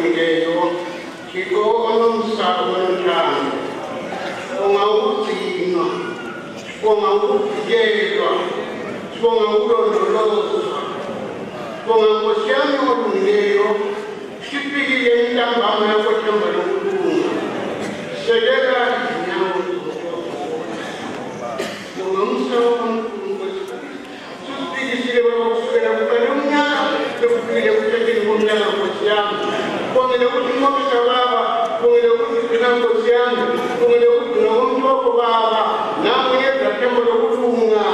olungileyo Thixo onomhlaba onothando sibonga ukugcinwa sibonga ukuvikelwa sibonga ukulondolozwa sibonga Nkosi yami olungileyo sifikile intambama yokwethemba lokulunga sekela izinyawo sibonga susipikisile kusukela kuqala umnyaka sekufikile kuthekeni komnyaka Nkosi yami bongile ukuthi ngomisa baba bongile ukuthi gcina Nkosi yami bongile ukuthi gcina ngomthoko baba nami yedwa themba lokulunga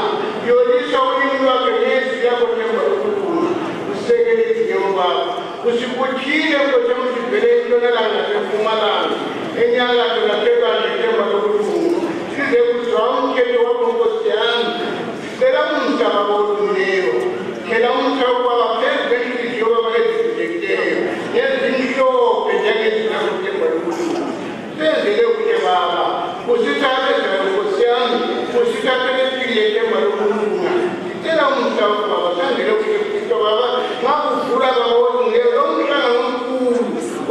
yolisa ulimi lwakhe ngezwi yakho themba lokulunga usekele izinyawo baba usikuthile Nkosi yami sivele entshonalanga nasempumalanga enyakatho nasekade themba lokulunga size kuzwa umthetho wakho Nkosi yami sicela umhlaba olungileyo phela umhlaba baba phezu kwenhliziyo baba ezifilekileyo nezimhlophe njengezinyawo themba lokulunga senzele ukuthi baba usithathe njalo Nkosi yami usithathe lesifile themba lokulunga sicela umhlaba baba senzele ukuthi Kristo baba makuvula baba olungileyo lo mhlanga omkhulu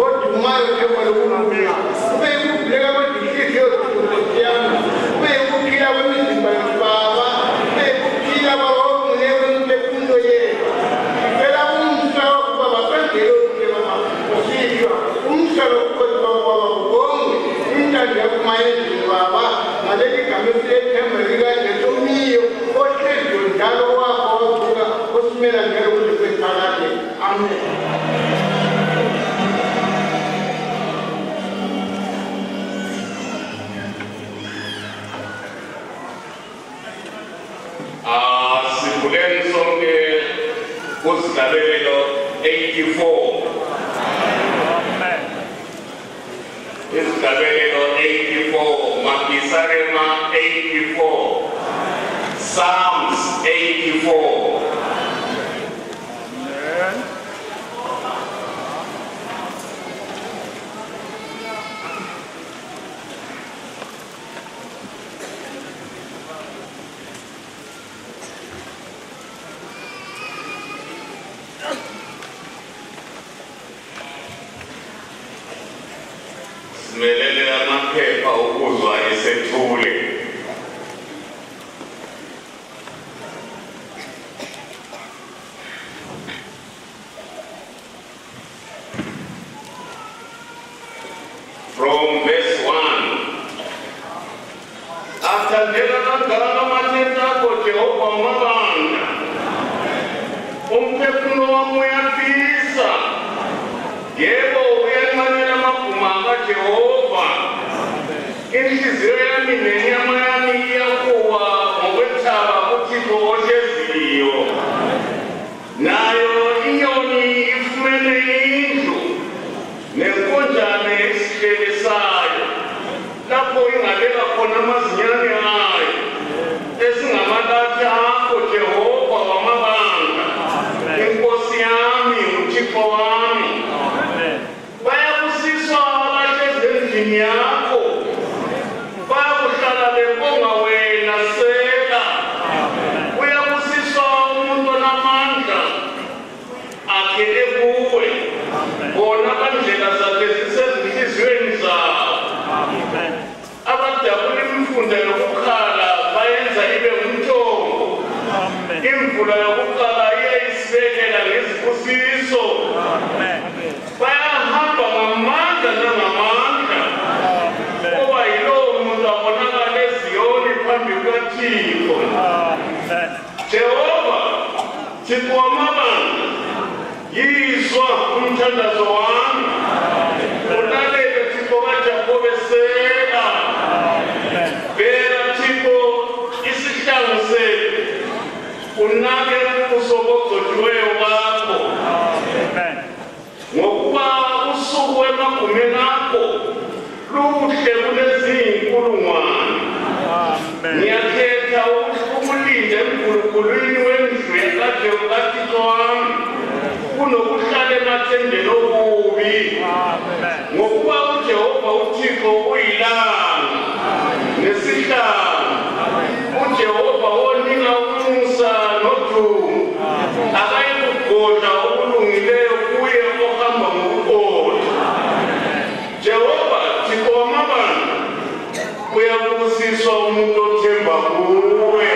odumayo themba lokulunga kube yikuvuleka kwezinhliziyo zethu Nkosi yami kube yikuphila kwemizimba yethu baba kube yikuphila baba olungileyo kwemiphefumulo yethu sicela umhlaba baba senzele ukuthi baba usitshwa umhlaba ukuthi baba kubonge intando yakho mayenzile baba ngaleli gama esilethemba likaJesu umiyo ohleziyo njalo wakho wavuka osimela njalo kuze kwephakade amen. Sivuleni sonke kuzigabelo 84. Izigabelo 84, Mapisarema 84, Psalms 84. Simelele amaphepha ukuzwa esethule. From verse 1. Athandela kangaka amathetha akho Jehova wamabandla. Umphefumulo wami uyafisa. Yebo uyanqanela amaguma kaJehova. Inhliziyo yami nenyama yami iyakuwa ngokwethaba kuThixo ohleziyo. Nayo inyoni ifumene indlu nenkonjane esihleli sayo lapho ingabeka khona amazinyane ayo esingamalatha akho Jehova wamabandla. Inkosi yami uThixo wami bayabusiswa abahlezi endlini yakho bayakuhlala bebonga wena sela. Uyabusiswa umuntu onamandla akhele kuwe bona kandlela zakhe zisezinhliziyweni zabo. Abadabula imifunda yokukhala bayenza ibe umthombo. Imvula yokuqala iyayisibekela ngezibusiso. Bayahamba ngamandla nangamandla kuba yilowo muntu abonakala eZiyoni phambi kukaThixo. Jehova Thixo wamabandla yizwa umthandazo wami. Ulalele Thixo kaJakobe sela. Bheka Thixo isihlangu sethu unake ubuso bogcotshiweyo bakho. Ngokuba usuku emagumeni akho luhle kuneziyinkulungwane. Ngiyakhetha ukulinda emgulukulwini wendlu kaThixo wami kunokuhlala emathendeni okubi. Ngokuba uJehova uThixo uyilanga nesihlangu. uJehova onika umusa nodumo akayikugodla okulungileyo kuye ohamba ngokuqotha. kufungiswa umuntu othemba kuwe.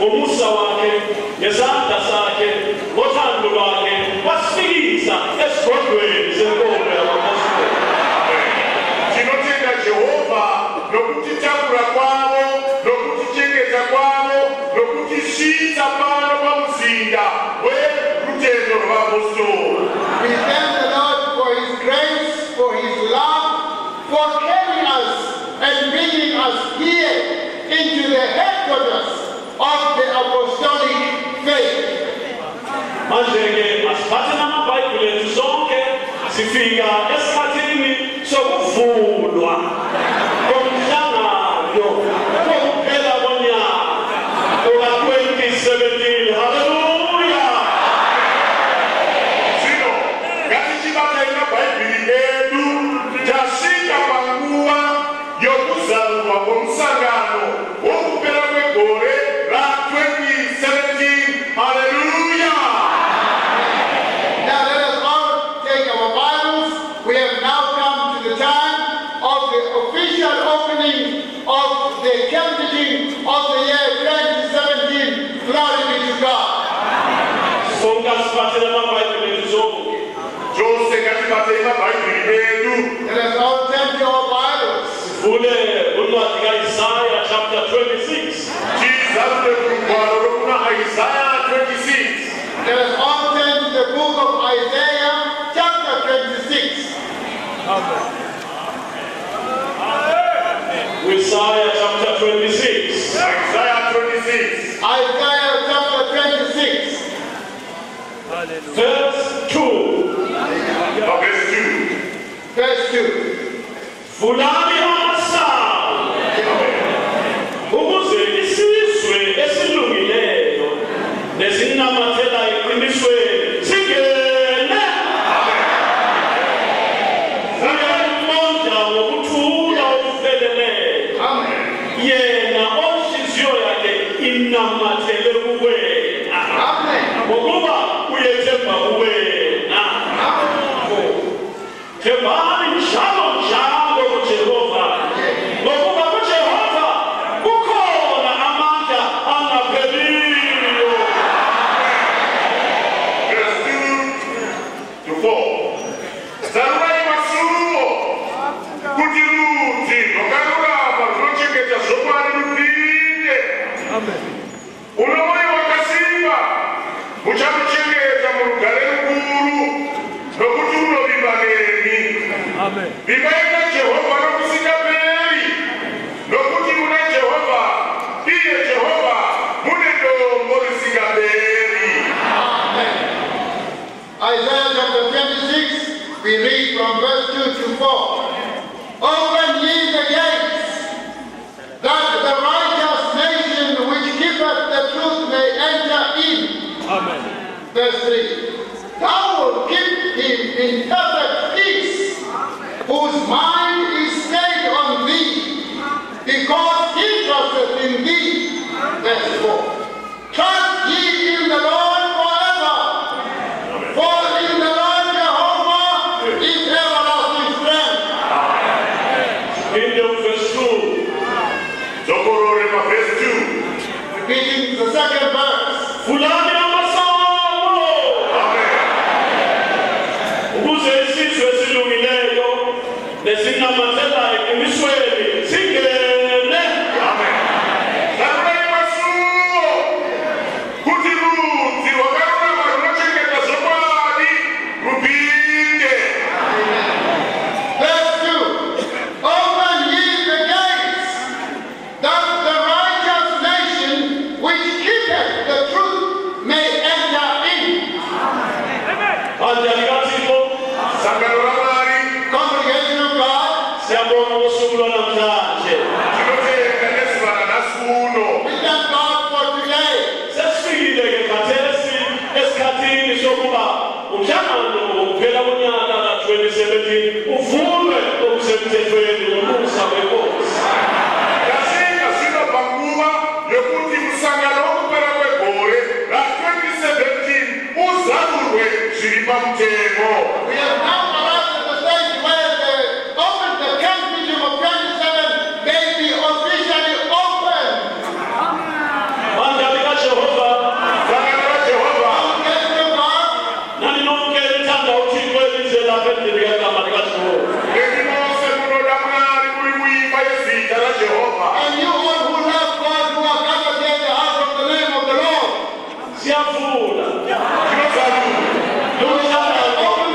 Umusa wake, Yazanta Sake, Wotando wake, Wasfisa, Escroquay, Zengombe, Apostle. Tinotenda Jehova, nokutitakura kwavo, nokutichengeta kwavo, nokutishita pano pamuzinda werutendo rwavapostoli. We thank the Lord for His grace, for His love, for carrying us and bringing us here headquarters of the apostolic faith. Manje-ke asiphathe namabhayibheli ethu sonke sifika esikhathini sokuvulwa komhlangano kokuphela konyaka oka-2017. Haleluya! Sino, ngati chibatayina bhaibhili edu tasvika panguva yokuzarurwa kwomusangano wokupera kwegore ra-2017. Haleluya! Now let us all take our Bibles. We have now come to the time of the official opening of the canvassing of the year 2017. Glory be to God. Sonke asiphathe namabhayibheli ethu sonke. Chose ngati batayina bhaibhili edu Let us all turn to our Bibles. Vule uncwadi ka-Isaya chapter 26. tizarure kurugwaro rokuna Isaya 26. Let us all turn to the book of Isaiah, chapter 26. Isaiah chapter 26. Isaiah 26. Isaiah chapter 26. Verse 2. Verse 2. Verse 2. Vulani amasango ukuze isizwe esilungileyo nesinamathela eqinisweni singene. Uyamonda ngokuthula okufeleleyo, Amen. yena onhliziyo yakhe inamathele kuwena, Amen. ngokuba uyethemba kuwena. Thembani njalo njalo kuJehova, ngokuba kuJehova kukhona amandla angapheliyo. Verse 2 to 4. Zarurai masuo kuti rudzi rwakarurama runochengeta zvokwadi rupinde. Unomwoyo wakasimba muchamuchengeta murugare rukuru nokuti unovimba nemi. Vimbai naJehovha nokusingaperi, nokuti muna Jehovha, iye Jehovha, mune dombo risingaperi. Amen. Isaiah chapter 26, we read from verse 2 to 4. Open ye the gates, that the righteous nation which keepeth the truth may enter in. Verse 3. Thou wilt keep him in perfect peace, whose mind is stayed on thee, because he trusteth in thee. Verse 4. Trust ye in the Lord forever, for in the Lord Jehovah is everlasting strength. In the verse 2. Zokorore ma verse 2. Repeating the second verse. Vulani amasango Amen. ukuze isizwe esilungileyo nesinamathela eqinisweni singene. Amen. Zarurai masuo kuti rudzi rwakarurama runochengeta zvokwadi rupinde. Verse 2. Open ye the gates, that the righteous nation which keepeth the truth may enter in. Bandla likaThixo, Sangano ra Mwari Congregation of God, siyabonga ngosuku lwanamhlanje. tinotenda nezivana nhasi uno. we thank God for today. Sesifikile-ke khathesi esikhathini sokuba umhlangano wokuphela konyaka ka-2017 uvulwe okusemthethweni ngomusa wenkosi. Tasvika zvino panguva yokuti musangano wokupera kwegore ra-2017 uzarurwe zviri pamutemo. We have now arrived at the stage where the camp meeting of 27 may be officially open. Bandla likaJehova, Sangano raJehovha, Congregation of God, nani nonke elithanda uThixo elize lapha endlini kagama likaJehova. leti mose munoda Mwari muri muimba yezita raJehovha. and you all who love God who are gathered here in the house of the name of the Lord. Siyavula Tinozarura. You shall open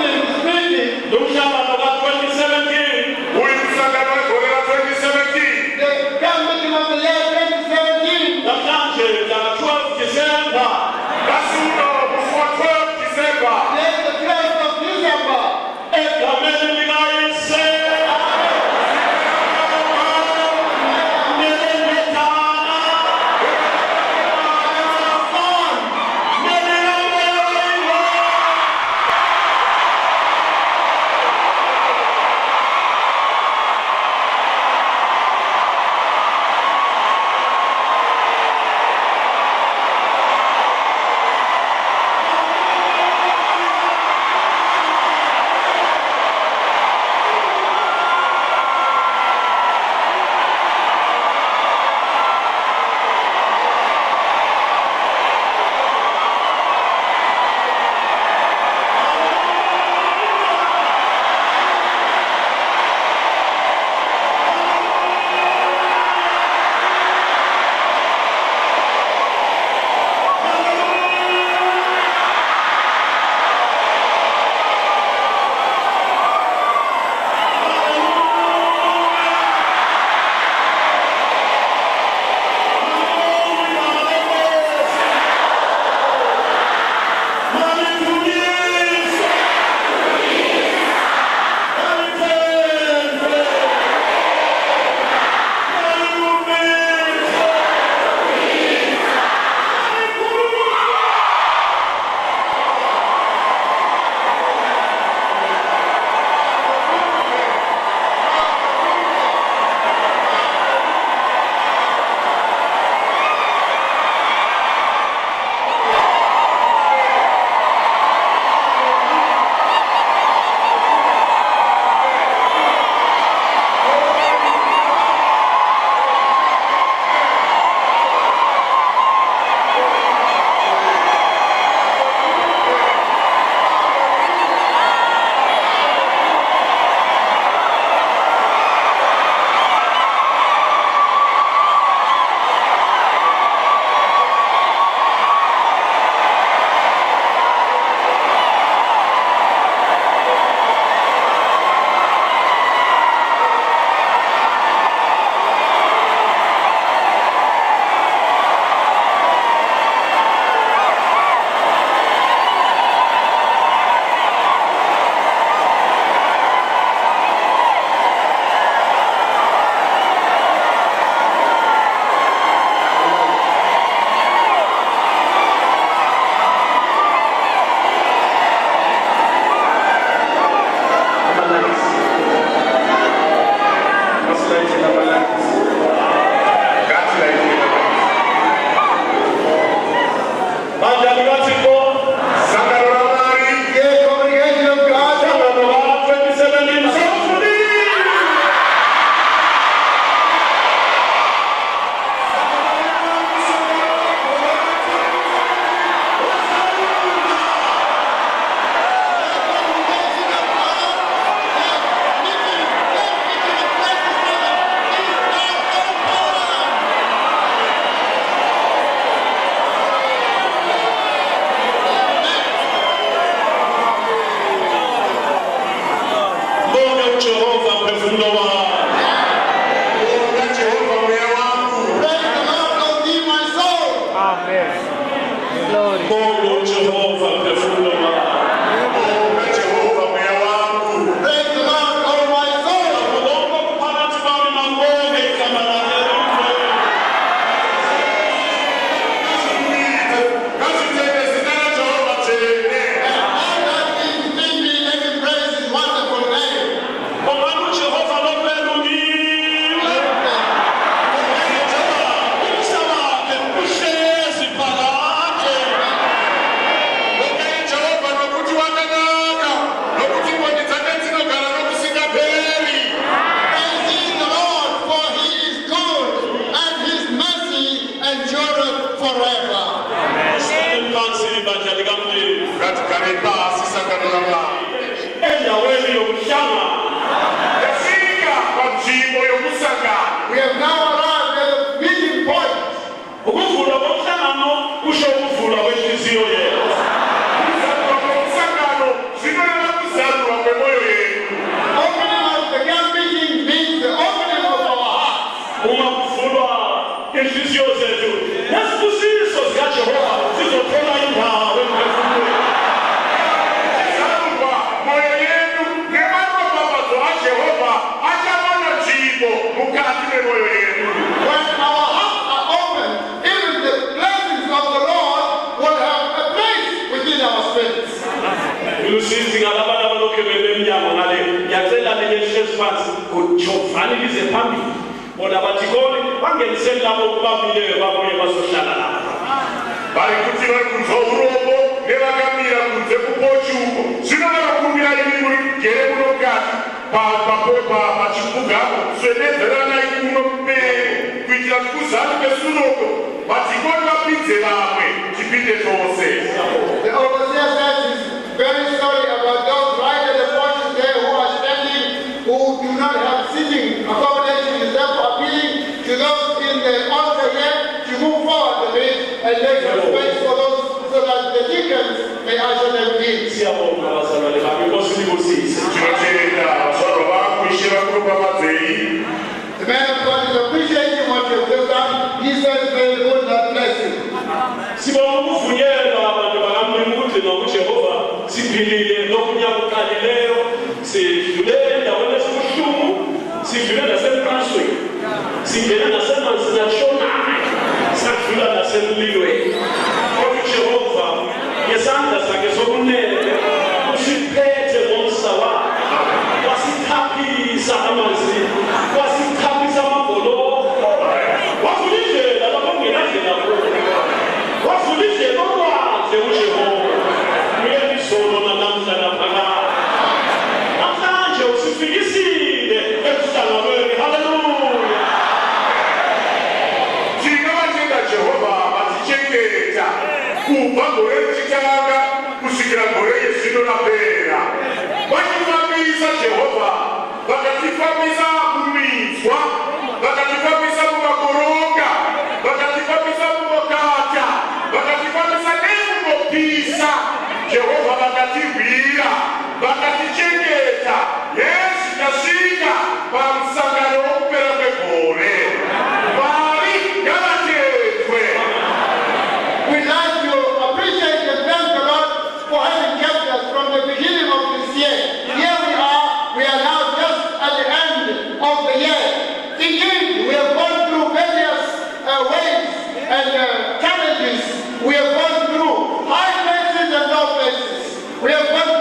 We have gone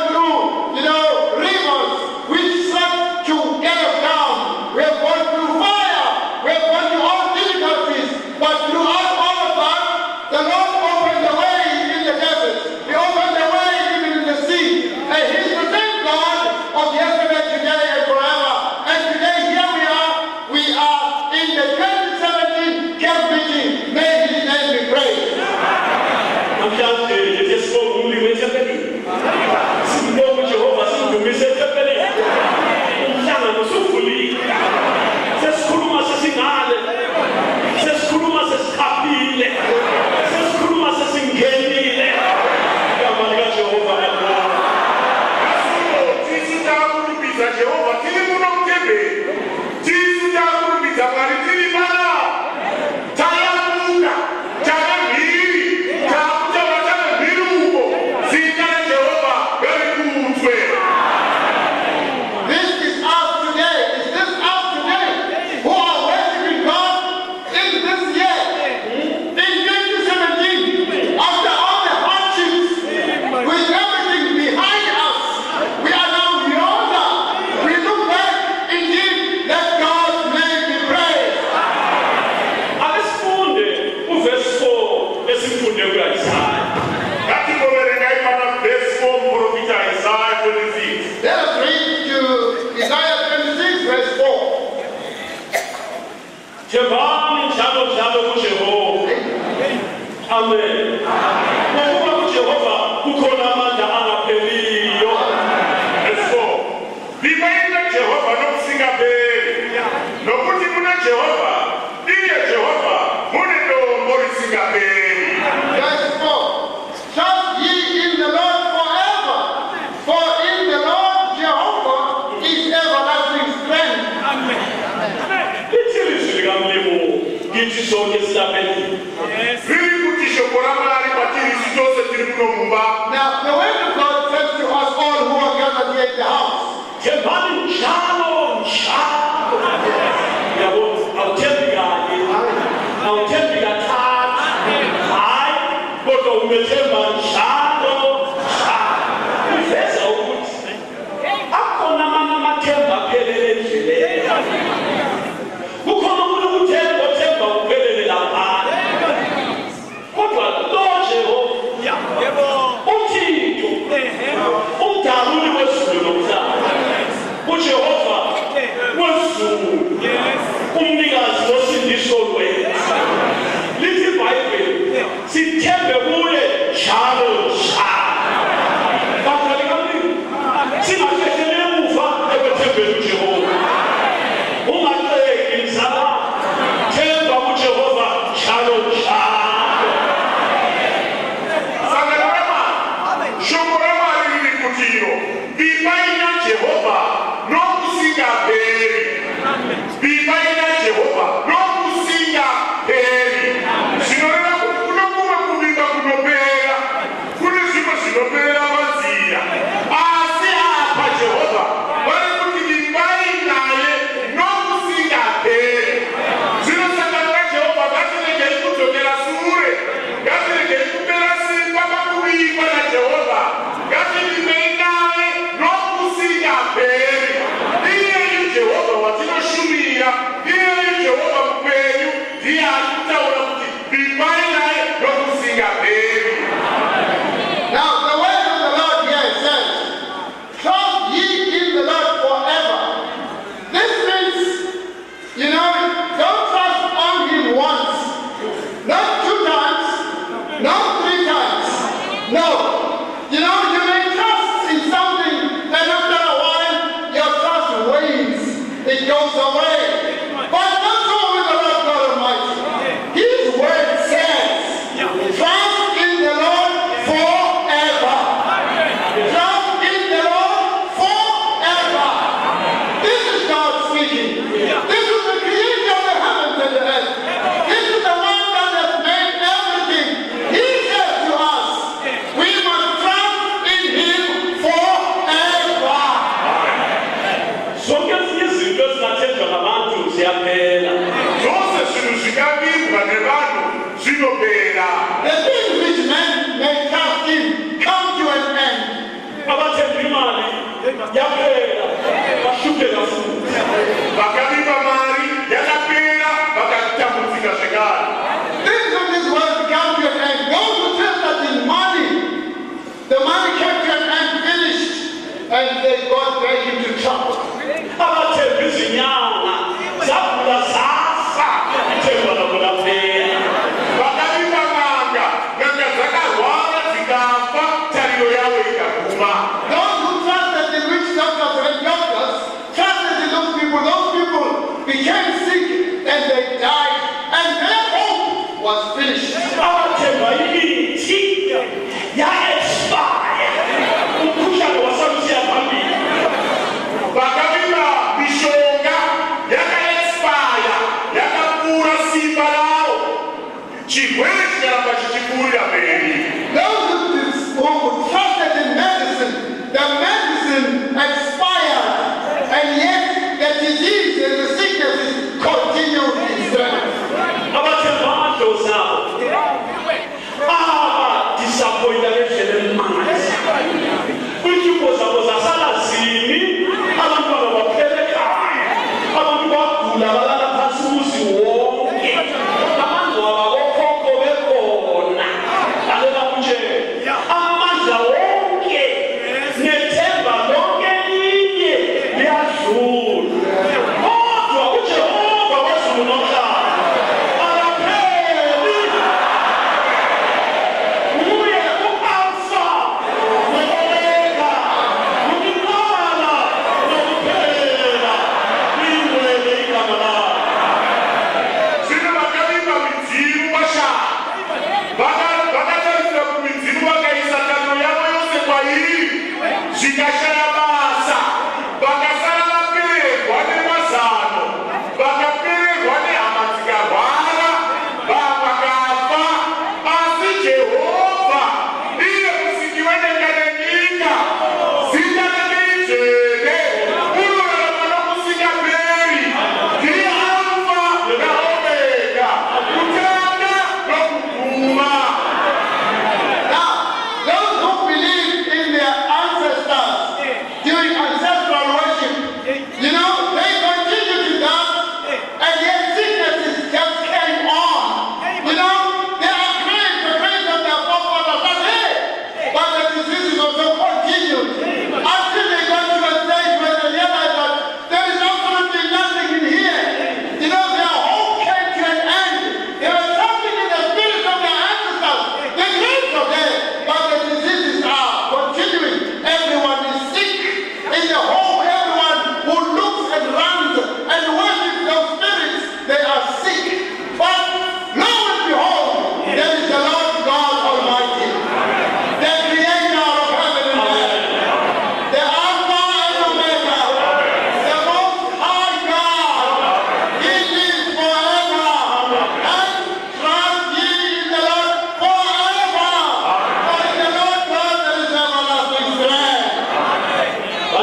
through, rivers Jehova tiri muno mtembe tisu takurumidza Mwari tiri mana tayamuka takamhiri takutaura takamhiri uko zita raJehova ngarikudzwe. This is us today. Is this us today who are worshiping God in this year? In 2017, after all the hardships, with everything behind us, we are now beyond. We look back, indeed, let God's name be praised. Asifunde uverse 4 esifunde kuIsaya. Ngatigoverengai pana verse 4 muprofita Isaya 26. Let us read to Isaiah 26, verse 4. Tevani njalo njalo kuJehova. Amen. Ngokuba kuJehova kukhona amandla angapheliyo. Verse 4. Limayina Jehova nokusingapheli. Nokuthi muna Jehova, iye Jehova, mune ntombo lisingapheli. Verse 4. Trust ye in the Lord forever, for in the Lord Jehovah is everlasting strength. Lithi ilizwi likaMlimo kithi sonke silaphelile. Riri kuti shoko raMwari kwatiri tose tiri muno mumba. Now, the word of God says to us all who are gathered here in the house, Tevani njalo njalo. Yabo awuthembi kanye. Awuthembi kathathu. Hayi kodwa umethemba njalo njalo. Iveza ukuthi akhona amanye amathemba aphelele endleleni. Kukhona umuntu ukuthemba othemba uphelele lapha. Kodwa lo Jehova uThixo umdaluli wezulu nomhlaba. uJehova wezulu umnikazi wosindiso lwethu. Lithi iBhayibheli sithembe kuye njalo njalo. Bahlali kamlimi singahlehleli emuva ekwethembeni uJehova. Ungaqeki mzala, themba kuJehova njalo njalo. Sangalama. Shoko raMwari riri kutiro. Bimayina Jehova nokusingapheli. Bimayina Jehova nokusingapheli. Zvinoreva kuti kunokuva kuvimba kunopera. Kune zvimwe zvinopera maziya. Asi apa Jehova vari kuti vimbai naye nokusingapheli. Zvinosanganira Jehova ngatiregei kudzokera sure. Ngatiregei kupera simba pakuvimba naJehova. Ngativimei naye nokusingapheli. Iye Jehova watinoshumira. Iye Jehova mupenyu. Ndiye akutaura kuti vimbai naye nokusingapheli. now the word of the Lord here says, trust ye in the Lord forever. This means, don't trust on him once, not 2 times, not 3 times. No. You may trust in something, and after a while, your trust wanes. It goes away. But not so with the Lord God Almighty. His word says, trust in the Lord forever. Trust in the Lord forever. This is God speaking. This is the creator of the heavens and the earth. This is the one that has made everything. He says to us, we must trust in him forever. Zonke ezinye izinto ezingathenjwa ngabantu ziyaphela. Zvose zvinhu zvingavigwa nevanhu zvinopera. The things which men may trust in come to an end. Abathemba imali yaphela bashupheka futhi. Vakavimba mari yakapera vakatambudzika zvekare. Things of this world come to an end. Those who trust us in money, the money came to an end, finished, and they got back into trouble. Abathemba izinyanga zabula zafa. Ithemba labo laphela. Vakavimba n'anga, n'anga dzakarwara dzikafa, tariro yavo ikaguma. Those who trusted in witch doctors and doctors, trusted in those people became sick and they died, and their hope was finished. Abathemba imithi ya-expire. Umkhuhlane wasalusiya phambili. Vaka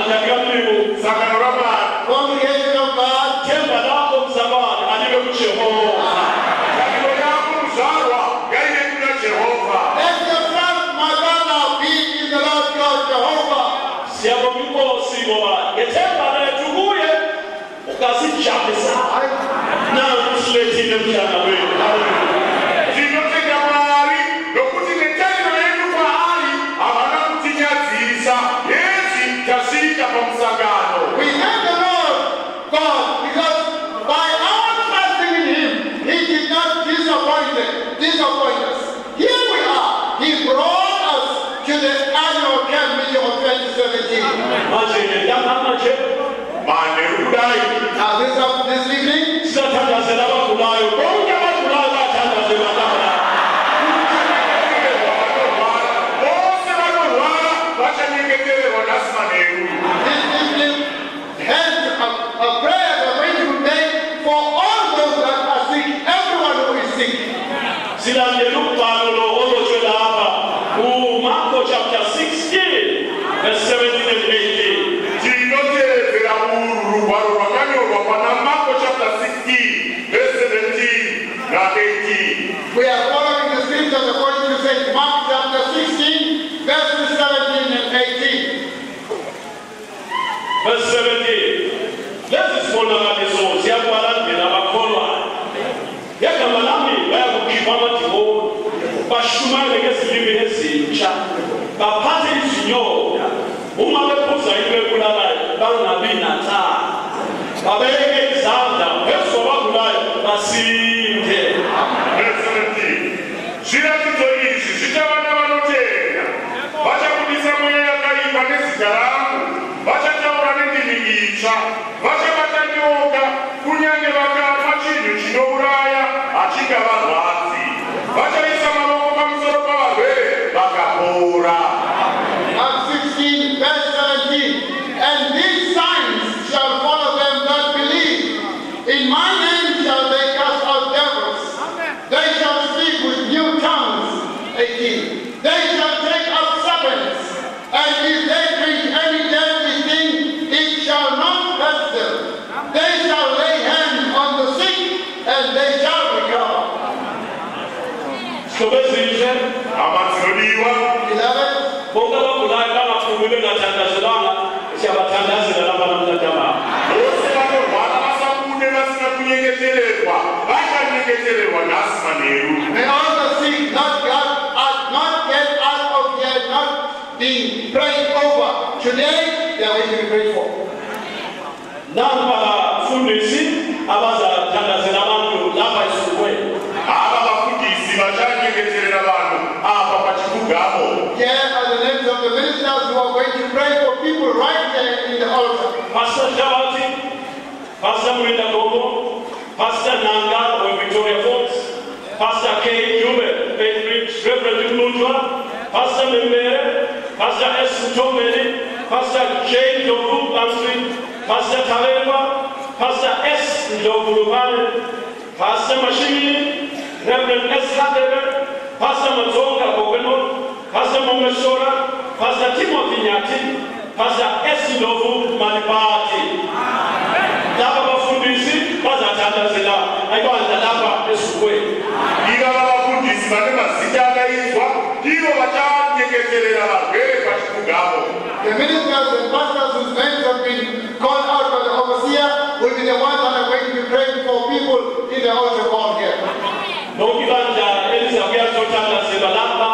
Anataka Mungu. Sangano la Bwana. Congregation of God. Temba lako msabani aliwe kushehova. Sangano lako mzarwa gaine kuna Jehova. Let yourself, my brother, be in the Lord God Jehovah. Siabo mikosi goba. Getemba na tuguye ukasichapisa. Na usleti mchana wewe. Tinote kamari lokuti netendo yenu kwa hali abana mtinyazisa. Yesi kasika kwa msangano. We thank the Lord God because by our trusting in Him, He did not disappoint us. Here we are. He brought us to the annual camp meeting of 2017. Majene yamama che. Mane udai. Now this evening, Sataka zelawa kulayo. Bonga kulayo batanga zelawa. this evening, hence a prayer that we're going to make for all those that are sick, everyone who is sick. Silande lupano lo olo chwela hapa. Marko chapter 16, verse 17 and 18. We are following the scriptures according to St. Mark chapter 16, verses 17 and 18. Verse 17. Let's follow the soul. Siakwala bila bakolwa. Yaka malami baya kukibama tiho. Bashuma legesi libihesi cha. Bapate isinyo. Umabe pusa iwe kulala. Bana bina ta. Babeke izanda. Weso wakulala. Basinte. Mark 16, verse 17. And these signs shall follow them that believe. In my name shall they cast out devils. They shall speak with new tongues. 18. They shall take up serpents. And if they drink any deadly thing, it shall not hurt them. They shall lay hands on the sick, and they shall recover. So basically, Beloved, bonga wakulala kama kumule na tandazulana. Siabatandazi na lamba na mtatama. may all the sick not get out of here, not being prayed over. Today, they are going to be prayed for. Namba fundisi abaza tandazela abantu lapa isukwe. Here are the names of the ministers who are going to pray for people right there in the altar. Pastor Shabati, Pastor Murinda Gogo, Pastor Nanga of Victoria Falls, Pastor K. Jube, Bedridge, Reverend Nujwa, Pastor Memere, Pastor S. Tomeri, Pastor J. Dobu Bamsri, Pastor Taleva, Pastor S. Dobu Pastor Mashini, Reverend S. Hadebe, Pastor Matonga Bogano, Pastor Momesora, Pastor Timothy Nyati, Pastor S. Dobu Malipati. Laba bafundisi bazathandazela ayibanda laba esukwe. The ministers and pastors whose names have been called out by the overseer will be the ones that are going to be praying for people in the altar call here. Nokibanja Elizabeth zothandazela laba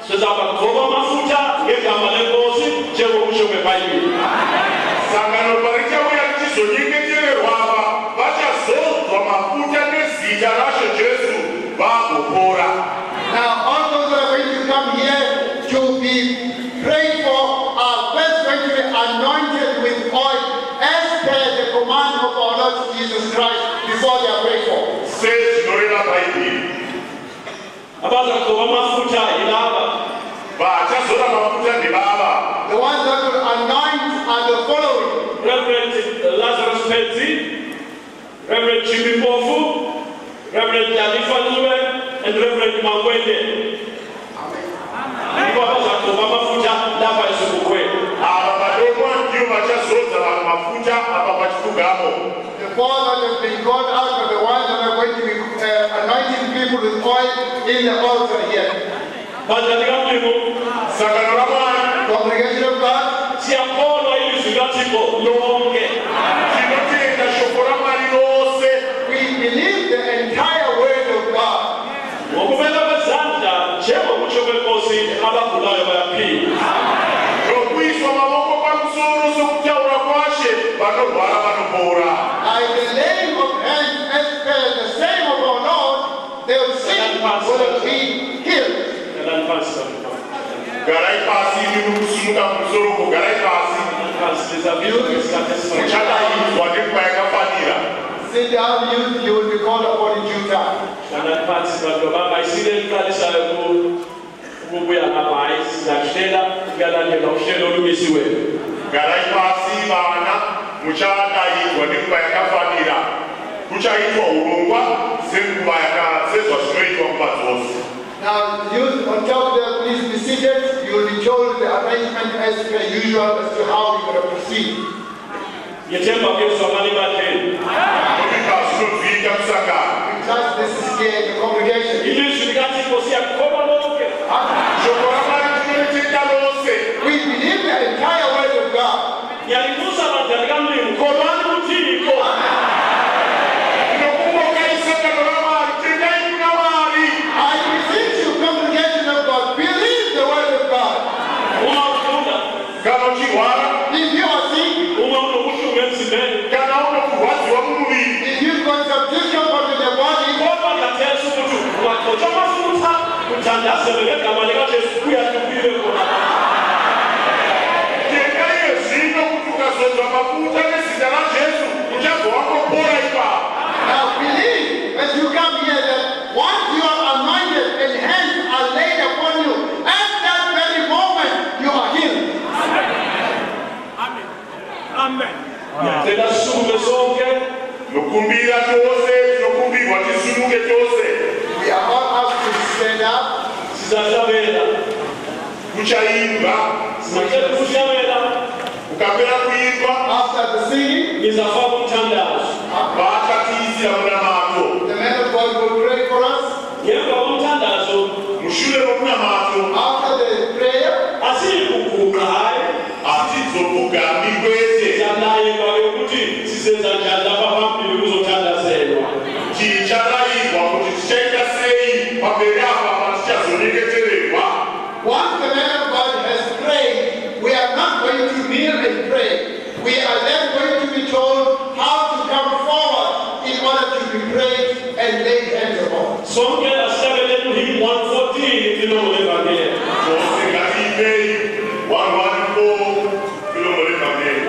sizaba kuzoba mafuta ngegama lenkosi njengokusho kweBhayibheli. Sangano barika uyakiso nyingetele waba bacha zozwa mafuta nezita rasho Jesu bakupora. Now, all those that are going to come here to be prayed for are first going to be anointed with oil as per the command of our Lord Jesus Christ before they are prayed for. Says Norela Bible. Abaza kuzoba mafuta ilaba. Bacha zora mafuta ni baba. The ones that will anoint are the following: Reverend Lazarus Penzi, Reverend Jimmy Bofu, Reverend Yalifa Nube, and Reverend Mangwende. Amen. Amen. mafuta apa pachitugamo. The four that have been called out are the ones that are going to be anointing people with oil in the altar here. Sakano la Mwari, Congregation of God, siyakolwa ilizwi kaThixo lonke. Tinotenda shoko la Mwari lonse. we believe the entire word of God. Ngokubeka kwezandla njengokutsho kwenkosi abagulayo bayaphila. Nokuiswa maboko pamusoro sokutaura kwashe vanorwara vanopora. By the laying of hands as per the same of our Lord, they will see will be healed. Garai pasi inokusumuka kumusoro ko garai pasi. Muchadaizwa nekupa yakafanira. Sit down, you will be called upon in due time. Garai pasi vana muchadaizwa nekupa yakafanira. Kuchaitwa urongwa senguva yakasedzwa zvinoitwa nguva dzose. Now, you on top there, please be seated. You will be told the arrangement as per usual as to how you're going to proceed. Because this is here in the congregation. We believe the entire word of God. I beseech you, congregation of God, believe the word of God. If you are sick, if you've got some discomfort in your body, now believe as you come here that once you are anointed and hands are laid upon you, at that very moment you are healed. Amen. Nokumbira chose, nokumbirwa tisumuke chose. We are all asked to stand up. Kuchaimba, ukapera kuimba, After the singing, vakatiisira munamato. the man of God will pray for us. Mushure momunamato, After the prayer, hatizopfugambi kwete. Ticharairwa kuti tichaita sei pamberi apa patichazonyengetererwa. once the man of God has prayed, we are not going to kneel and pray. We are then going to be told how to come forward in order to be prayed and laid hands upon. Sonke asabele him 114 kilomita. Chose ngatiipei 114 kilomita mberi.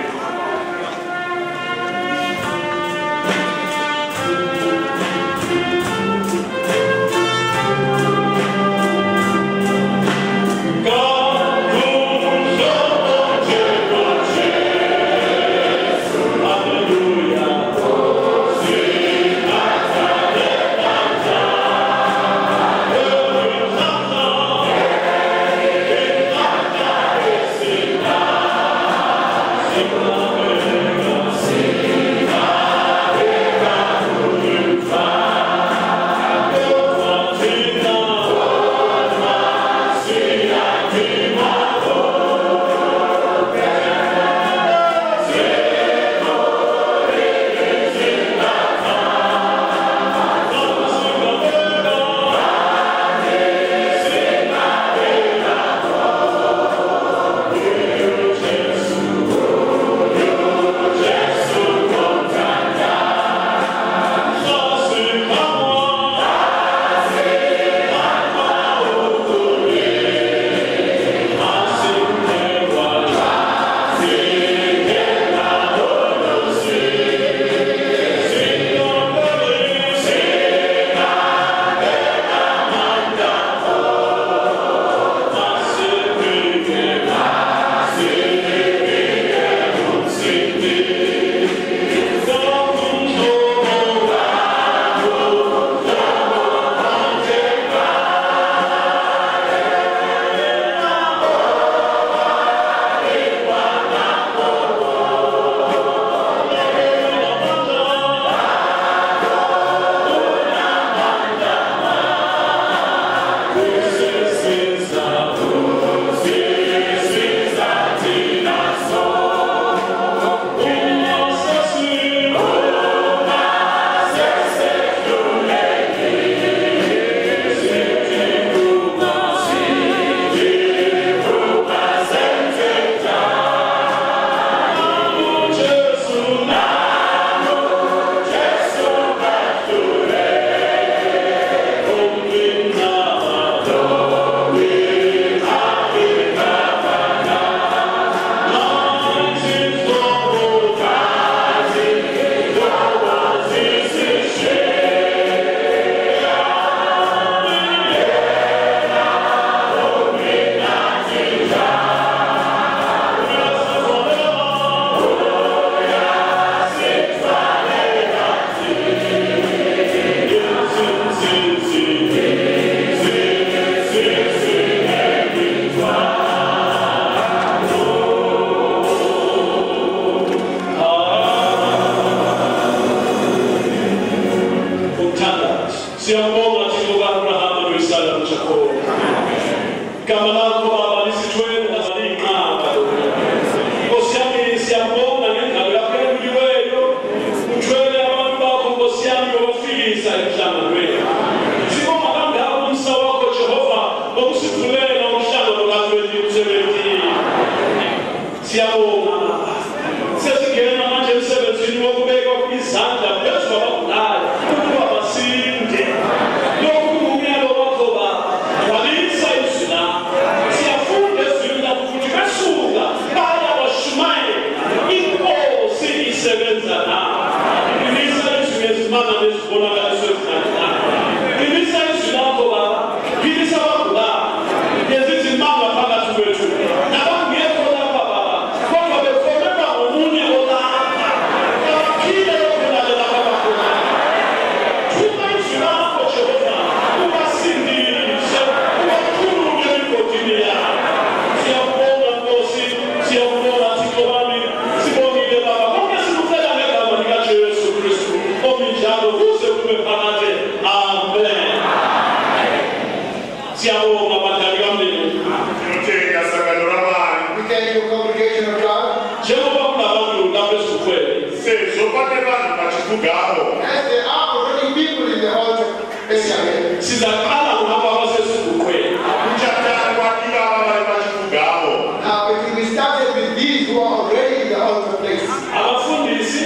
sezvo pane vanhu pachipfugamo. As there are already people in the altar area. Sizaqala ngapha basesibukweni. Kuchatangwa ivava vari pachipfugamo. Now, if we started with these who are already in the altar place, Abafundisi,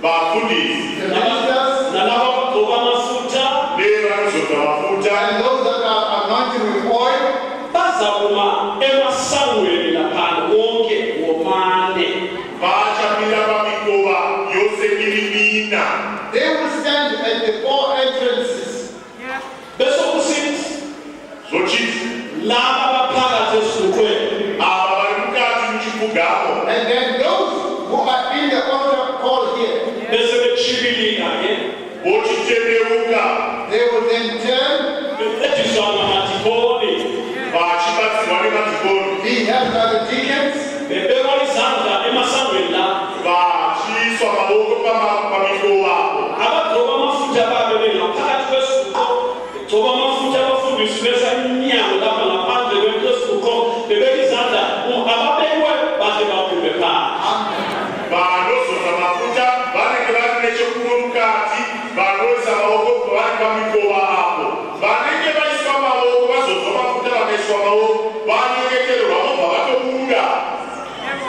Vafundisi the ministers, nalabo abagcoba amafuta, nevanozodza mafuta and those that are anointed with oil, bazakuma emasangweni laphana wonke womane. vachamira pamikova yose iri mina. they will stand at the four entrances. Bese kusithi Zochiti laba abaphakathi esibukweni ava vari mukati muchipfugamo. And then those who are in the altar call here, bese bechibilika ke Vochitendeuka they will then turn, bencediswa ngamadikoni vachibatsirwa nemadzikoni. be held by the deacons, bebekwa izandla emasangweni la Vachiiswa mavoko pamikova apo. abagcoba amafuta babe bengaphakathi kwesibuko begcoba amafuta abafundisi besa iminyango lapha ngaphandle kwesibuko bebeka izandla ababekwe baze baphume phandle. Vanozodza mafuta vanenge vari nechekuno mukati, vanoisa maoko vari pamikova apo. Vanenge vaiswa maoko vazodzwa mafuta vakaiswa maoko vanyengeterwa vobva vatobuda.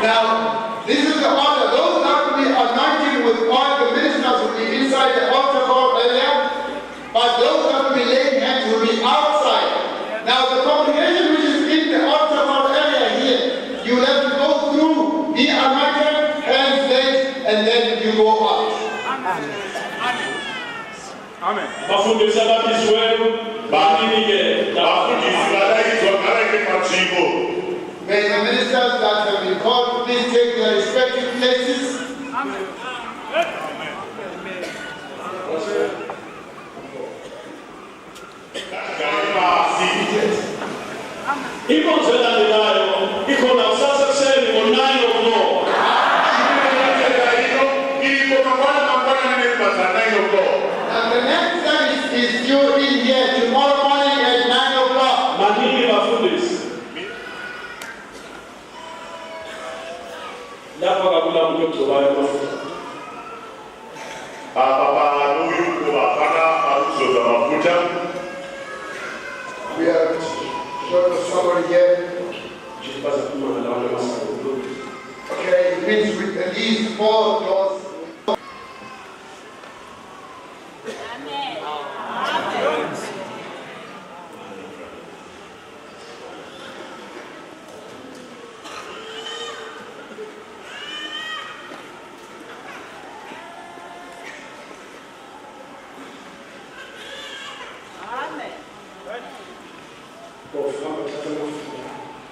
now this is the altar. Those that will be anointed with oil, the ministers will be inside the altar call area, but those that will be laying hands will be outside. Now the congregation which is in the altar call area here, you will have to go through, be anointed, hands laid, and then you go out. Bafundisi ababiziweyo baninike Vafundisi vadaidzwa ngavaende panzvimbo. May the ministers that have been called please take their respective places. Gari pasi. inkonzo elandelayo ikhona kusasa ekuseni ngo-9 o'clock. Ndlela ino iripo mangwana nezibhaza 9 o'clock. And the next service is due in here tomorrow morning at 9 o'clock. Maningi bafundisi lapha kakula muntu ogcobayo amafuta. Apa panoyuko vapana varikuzodza mafuta. We are showing the summary here. Kuti bazaphuma ngalawo amasango. Okay, it means with at least 4 doors. Ofamba kuthatha amafuta.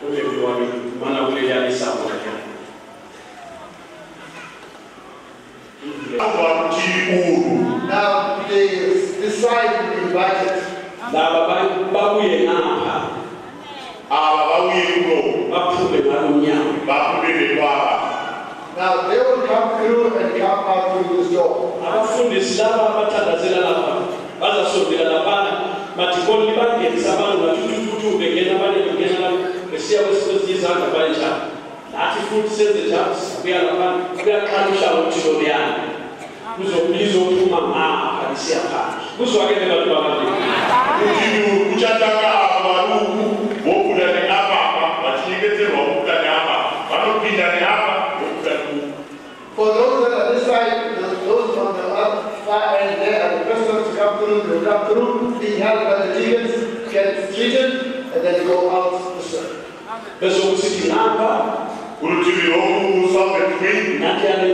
Ulembi wami mana kuleya isango lakhe. Now, this side will be invited. Laba babuye ngapha Ava vauye kuno baphume ngalo mnyango. vabude nekwava. Now, they will come through and come out through this door. Abafundisi laba abathandazela lapha bazasondela laphana madikoni bangenisa abantu bathuthuthu bengena abanye bengena lapho besiya kwesinye izandla banjalo. Nathi futhi senze njalo sibuya laphana kuyaqala uhlangothi loluyana kuzophuma ngapha lisiya phandle kuzwakele bantu abaningi. Kuti kuchatanga ava varuku vobuda neapa vachinyengeterwa vobuda neapa vanopinda neapa vobuda neapa. For those that are this side, those on the far end there, and the Christians to come through, they will come through, being held by the deacons, get treated, and then go out to serve. Bese kusithi ngapha Kurutivi rwoku Southern nathi ane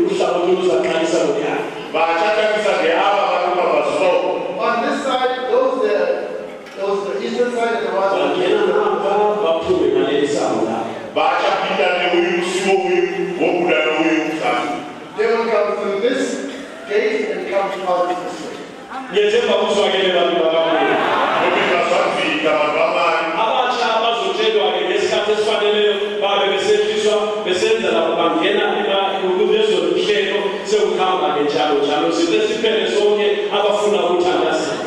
uhlangothi luzaqalisa loluyana. vachatangisa neava varikupabvazuva. On this side, those the eastern side and the west Bangena side. ngapha baphume ngaleli sango lapha. Vachapinda neuyu musiwo uyu vobuda neuyu musasa. They will come through this gate and come out this way. Ngiyethemba kuzwakele bantu abaningi. Nobika zvanzika vanhu vamari. Abatsha abazotshelwa-ke ngesikhathi esifaneleyo babe besehliswa besenza lapho bangena kulezo mhlelo sekuhamba-ke njalo size siphele sonke abafuna ukuthandazela.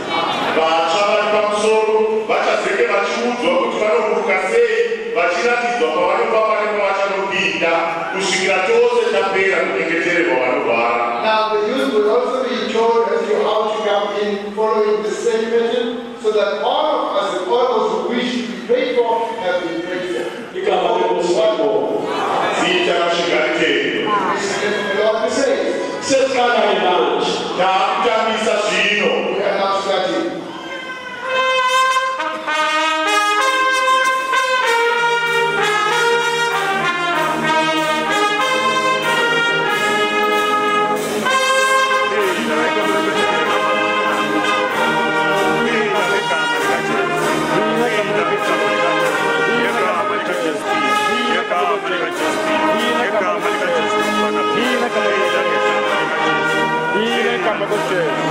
Vatsva vari pamusoro vachazenge vachiudzwa kuti vanoburuka sei vachiratidzwa pavanobva pane pavachanopinda kusvikira tose tapera kunyengetererwa vanobva sesikhala manje takutambisa zvino We are now starting. Come on,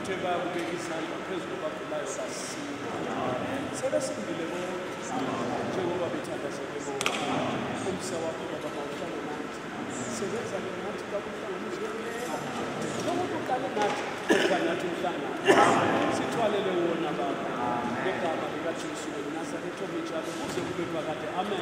uthe bayakubeka isandla phezu kwabagulayo basile. Sebesindile bonke njengoba bethandazeke bonke. Umsa wakho Baba mawuhlale nathi. Sebenza-ke nathi kakuhlanganiswe njengoba uqale nathi kodwa nathi uhlangane. Sithwalele wona Baba ngegama likaJesu weNazaretha omnjalo kuze kube phakade. Amen.